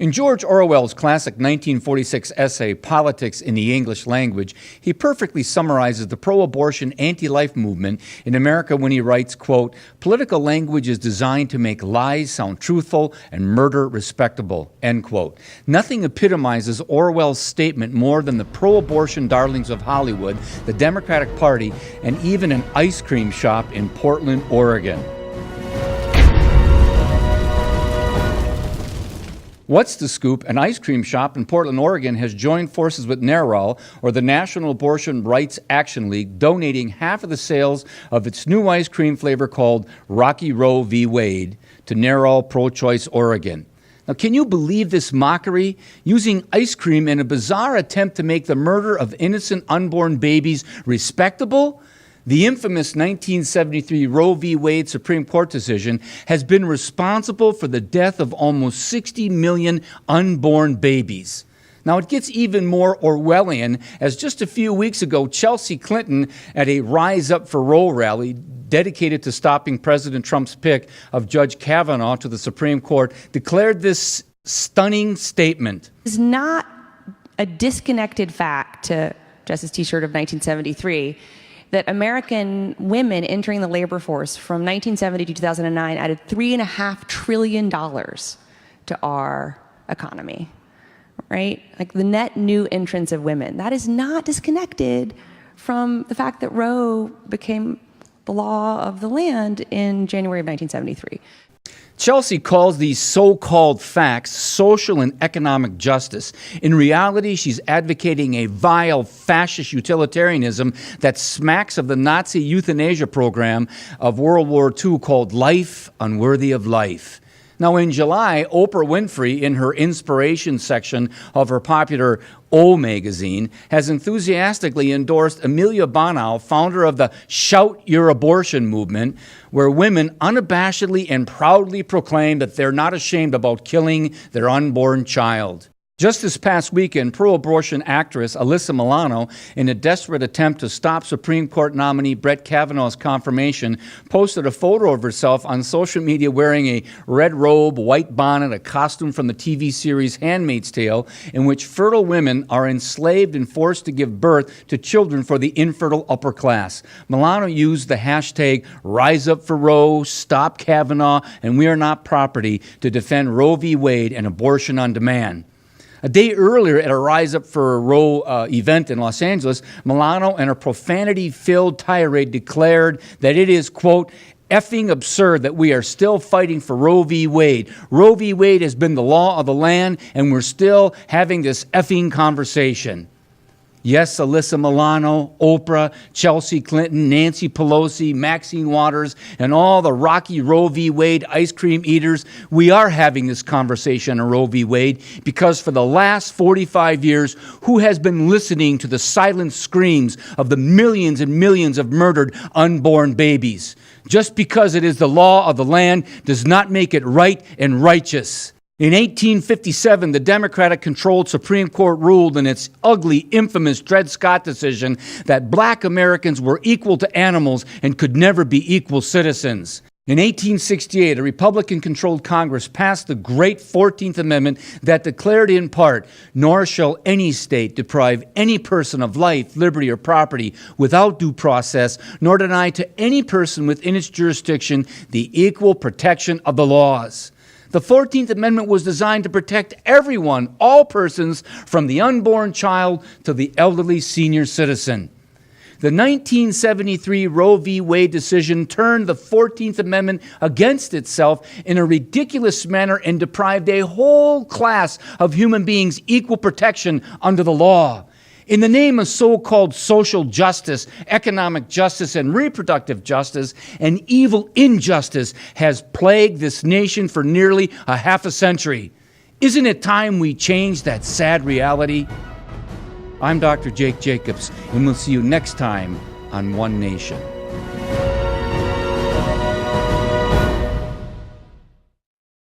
In George Orwell's classic 1946 essay, Politics in the English Language, he perfectly summarizes the pro-abortion, anti-life movement in America when he writes, quote, "Political language is designed to make lies sound truthful and murder respectable," end quote. Nothing epitomizes Orwell's statement more than the pro-abortion darlings of Hollywood, the Democratic Party, and even an ice cream shop in Portland, Oregon. What's the scoop? An ice cream shop in Portland, Oregon has joined forces with NARAL, or the National Abortion Rights Action League, donating half of the sales of its new ice cream flavor called Rocky Roe v. Wade to NARAL Pro-Choice Oregon. Now, can you believe this mockery? Using ice cream in a bizarre attempt to make the murder of innocent unborn babies respectable? The infamous 1973 Roe v. Wade Supreme Court decision has been responsible for the death of almost 60 million unborn babies. Now, it gets even more Orwellian, as just a few weeks ago, Chelsea Clinton, at a Rise Up for Roe rally dedicated to stopping President Trump's pick of Judge Kavanaugh to the Supreme Court, declared this stunning statement. It's not a disconnected fact to Justice T-shirt of 1973 that American women entering the labor force from 1970 to 2009 added $3.5 trillion to our economy, right? Like the net new entrance of women. That is not disconnected from the fact that Roe became the law of the land in January of 1973. Chelsea calls these so-called facts social and economic justice. In reality, she's advocating a vile fascist utilitarianism that smacks of the Nazi euthanasia program of World War II called Life Unworthy of Life. Now, in July, Oprah Winfrey, in her inspiration section of her popular O magazine, has enthusiastically endorsed Amelia Bonnow, founder of the Shout Your Abortion movement, where women unabashedly and proudly proclaim that they're not ashamed about killing their unborn child. Just this past weekend, pro-abortion actress Alyssa Milano, in a desperate attempt to stop Supreme Court nominee Brett Kavanaugh's confirmation, posted a photo of herself on social media wearing a red robe, white bonnet, a costume from the TV series Handmaid's Tale, in which fertile women are enslaved and forced to give birth to children for the infertile upper class. Milano used the hashtag #RiseUpForRoe, Stop Kavanaugh, and We Are Not Property to defend Roe v. Wade and abortion on demand. A day earlier, at a Rise Up for Roe event in Los Angeles, Milano, in a profanity-filled tirade, declared that it is, quote, effing absurd that we are still fighting for Roe v. Wade. Roe v. Wade has been the law of the land, and we're still having this effing conversation. Yes, Alyssa Milano, Oprah, Chelsea Clinton, Nancy Pelosi, Maxine Waters, and all the Rocky Roe v. Wade ice cream eaters, we are having this conversation on Roe v. Wade because for the last 45 years, who has been listening to the silent screams of the millions and millions of murdered unborn babies? Just because it is the law of the land does not make it right and righteous. In 1857, the Democratic-controlled Supreme Court ruled in its ugly, infamous Dred Scott decision that black Americans were equal to animals and could never be equal citizens. In 1868, a Republican-controlled Congress passed the great 14th Amendment that declared in part, "Nor shall any state deprive any person of life, liberty, or property without due process, nor deny to any person within its jurisdiction the equal protection of the laws." The 14th Amendment was designed to protect everyone, all persons, from the unborn child to the elderly senior citizen. The 1973 Roe v. Wade decision turned the 14th Amendment against itself in a ridiculous manner and deprived a whole class of human beings equal protection under the law. In the name of so-called social justice, economic justice, and reproductive justice, an evil injustice has plagued this nation for nearly a half a century. Isn't it time we change that sad reality? I'm Dr. Jake Jacobs, and we'll see you next time on One Nation.